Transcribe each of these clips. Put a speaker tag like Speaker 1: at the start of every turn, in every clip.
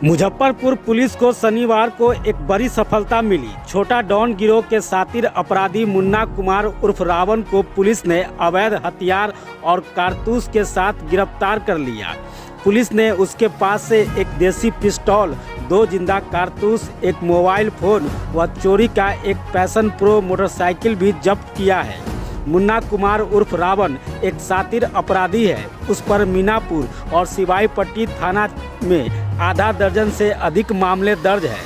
Speaker 1: Muzaffarpur police को शनिवार को एक बड़ी सफलता मिली। छोटा डॉन गिरोह के शातिर अपराधी मुन्ना कुमार उर्फ रावण को पुलिस ने अवैध हथियार और कारतूस के साथ गिरफ्तार कर लिया। पुलिस ने उसके पास से एक देसी पिस्तौल, 2 जिंदा कारतूस, एक मोबाइल फोन व चोरी का एक पैशन प्रो मोटरसाइकिल भी जब्त किया है। मुन्ना कुमार उर्फ रावण एक शातिर अपराधी है। उस पर मीनापुर और सिवाई पट्टी थाना में आधा दर्जन से अधिक मामले दर्ज है।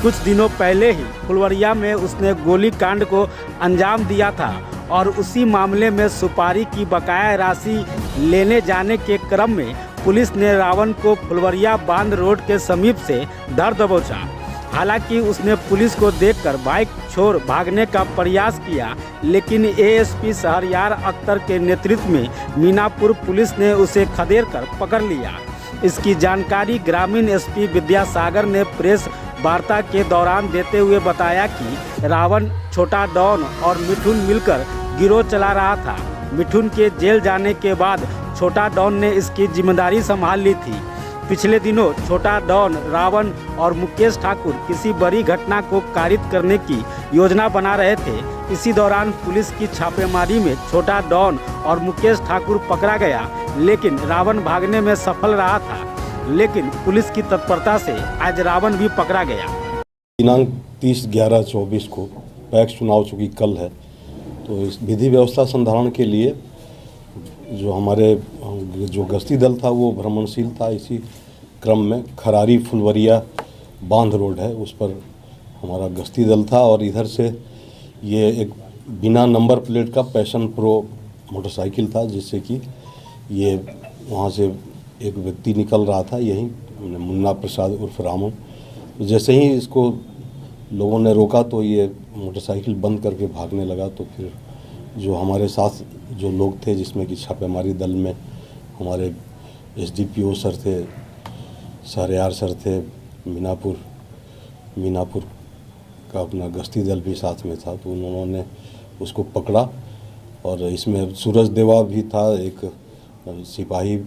Speaker 1: कुछ दिनों पहले ही फुलवरिया में उसने गोली कांड को अंजाम दिया था और उसी मामले में सुपारी की बकाया राशि लेने जाने के क्रम में पुलिस ने रावण को फुलवरिया बांध रोड के समीप से धर दबोचा। हालांकि उसने पुलिस को देखकर बाइक छोड़ भागने का प्रयास किया, लेकिन एएसपी शहरयार अख्तर के नेतृत्व में मीनापुर पुलिस ने उसे खदेड़ कर पकड़ लिया। इसकी जानकारी ग्रामीण एसपी विद्यासागर ने प्रेस वार्ता के दौरान देते हुए बताया कि रावण, छोटा डॉन और मिठुन मिलकर गिरोह चला रहा था। मिठुन के जेल जाने के बाद छोटा डॉन ने इसकी जिम्मेदारी संभाल ली थी। पिछले दिनों छोटा डॉन, रावण और मुकेश ठाकुर किसी बड़ी घटना को कारित करने की योजना बना रहे थे। इसी दौरान पुलिस की छापेमारी में छोटा डॉन और मुकेश ठाकुर पकड़ा गया, लेकिन रावण भागने में सफल रहा था। लेकिन पुलिस की तत्परता से आज रावण भी पकड़ा गया।
Speaker 2: दिनांक 30/11/24 को पैक्स चुनाव चूँकि कल है, तो इस विधि व्यवस्था संधारण के लिए जो हमारे जो गश्ती दल था वो भ्रमणशील था। इसी क्रम में खरारी फुलवरिया बांध रोड है, उस पर हमारा गश्ती दल था और इधर से ये एक बिना नंबर प्लेट का पैशन प्रो मोटरसाइकिल था, जिससे कि ये वहाँ से एक व्यक्ति निकल रहा था, यही मुन्ना प्रसाद उर्फ रामन। तो जैसे ही इसको लोगों ने रोका तो ये मोटरसाइकिल बंद करके भागने लगा। तो फिर जो हमारे साथ जो लोग थे, जिसमें कि छापेमारी दल में हमारे एसडीपीओ सर थे, शहरयार सर थे, मीनापुर का अपना गश्ती दल भी साथ में था, तो उन्होंने उसको पकड़ा। और इसमें सूरज देवा भी था, एक सिपाही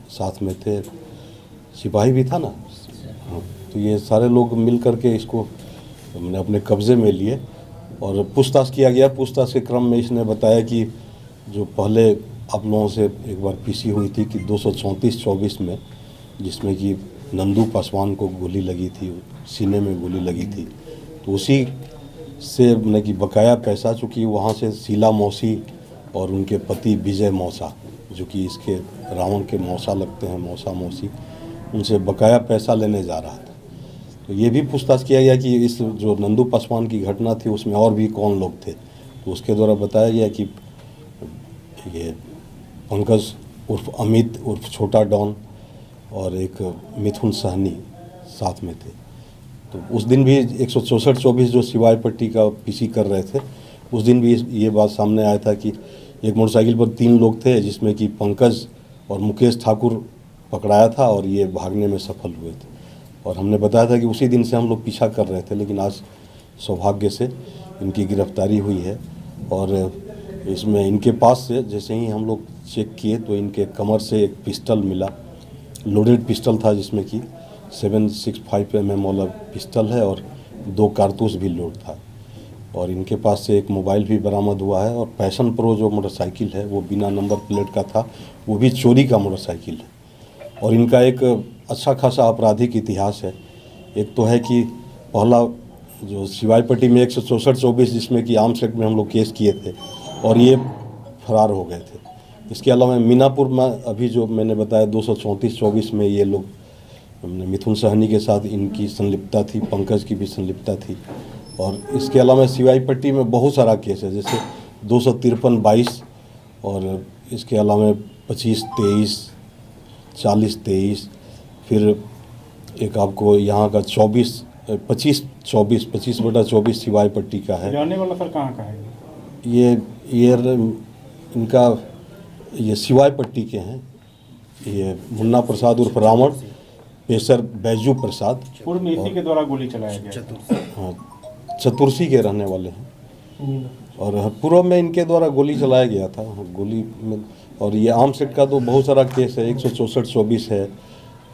Speaker 2: साथ में थे, सिपाही भी था ना। हाँ, तो ये सारे लोग मिल करके इसको हमने अपने कब्ज़े में लिए और पूछताछ किया गया। पूछताछ के क्रम में इसने बताया कि जो पहले आप लोगों से एक बार पीसी हुई थी कि 234-24 में, जिसमें कि नंदू पासवान को गोली लगी थी, सीने में गोली लगी थी, तो उसी से मतलब कि बकाया पैसा, चूँकि वहाँ से शीला मौसी और उनके पति विजय मौसा, जो कि इसके रावण के मौसा लगते हैं, मौसा मौसी, उनसे बकाया पैसा लेने जा रहा था। तो ये भी पूछताछ किया गया कि इस जो नंदू पासवान की घटना थी उसमें और भी कौन लोग थे। तो उसके द्वारा बताया गया कि ये पंकज उर्फ अमित उर्फ छोटा डॉन और एक मिथुन सहनी साथ में थे। तो उस दिन भी 164-24 जो सिवाई पट्टी का पीसी कर रहे थे, उस दिन भी ये बात सामने आया था कि एक मोटरसाइकिल पर 3 लोग थे, जिसमें कि पंकज और मुकेश ठाकुर पकड़ाया था और ये भागने में सफल हुए थे। और हमने बताया था कि उसी दिन से हम लोग पीछा कर रहे थे, लेकिन आज सौभाग्य से इनकी गिरफ्तारी हुई है। और इसमें इनके पास से जैसे ही हम लोग चेक किए तो इनके कमर से एक पिस्टल मिला, लोडेड पिस्टल था, जिसमें कि 765 mm वाला पिस्टल है और 2 कारतूस भी लोड था। और इनके पास से एक मोबाइल भी बरामद हुआ है। और पैशन प्रो जो मोटरसाइकिल है वो बिना नंबर प्लेट का था, वो भी चोरी का मोटरसाइकिल है। और इनका एक अच्छा खासा आपराधिक इतिहास है। एक तो है कि पहला जो सिवाई पट्टी में 164-24 जिसमें कि आर्म्स एक्ट में हम लोग केस किए थे और ये फरार हो गए थे। इसके अलावा मीनापुर में अभी जो मैंने बताया 234-24 में ये लोग, मिथुन सहनी के साथ इनकी संलिप्तता थी, पंकज की भी संलिप्तता थी। और इसके अलावा सिवाई पट्टी में बहुत सारा केस है, जैसे 253-22 और इसके अलावा 25-23, 40-23, फिर एक आपको यहाँ का 25/24 सिवाई पट्टी का है।
Speaker 3: जाने वाला सर कहाँ का है?
Speaker 2: ये इनका ये सिवाई पट्टी के हैं। ये मुन्ना प्रसाद उर्फ रावण, पेशर बैजू प्रसाद,
Speaker 3: पूर्व में इसी के द्वारा गोली चलाया गया।
Speaker 2: हाँ, चतुर्सी के रहने वाले हैं। और पूर्व में इनके द्वारा गोली चलाया गया था, गोली में। और ये आर्म्स एक्ट का तो बहुत सारा केस है, 164-24 है,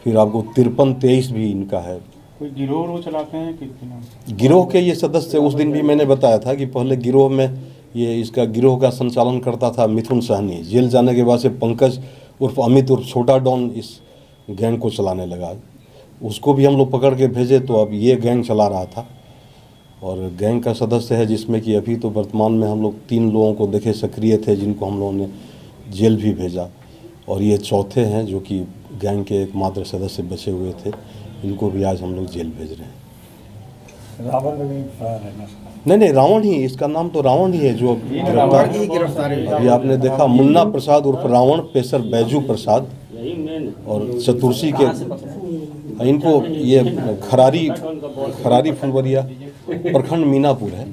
Speaker 2: फिर आपको 53-23 भी इनका है।
Speaker 3: कोई गिरोह वो चलाते हैं कि नाम?
Speaker 2: गिरोह के ये सदस्य, उस दिन भी मैंने बताया था कि पहले गिरोह में ये इसका गिरोह का संचालन करता था मिथुन सहनी। जेल जाने के बाद से पंकज उर्फ अमित उर्फ छोटा डॉन इस गैंग को चलाने लगा। उसको भी हम लोग पकड़ के भेजे तो अब ये गैंग चला रहा था। और गैंग का सदस्य है जिसमें कि अभी तो वर्तमान में हम लोग 3 लोगों को देखे सक्रिय थे, जिनको हम लोगों ने जेल भी भेजा। और ये चौथे हैं जो कि गैंग के एकमात्र सदस्य बचे हुए थे, इनको भी आज हम लोग जेल भेज रहे हैं।
Speaker 4: रावण भी फरार है ना?
Speaker 2: नहीं, रावण ही, इसका नाम तो रावण ही है जो गिरफ्तार। अभी आपने देखा मुन्ना प्रसाद उर्फ रावण, पेशर बैजू प्रसाद और चतुर्सी के, इनको ये खरारी फुलवरिया प्रखंड मीनापुर है।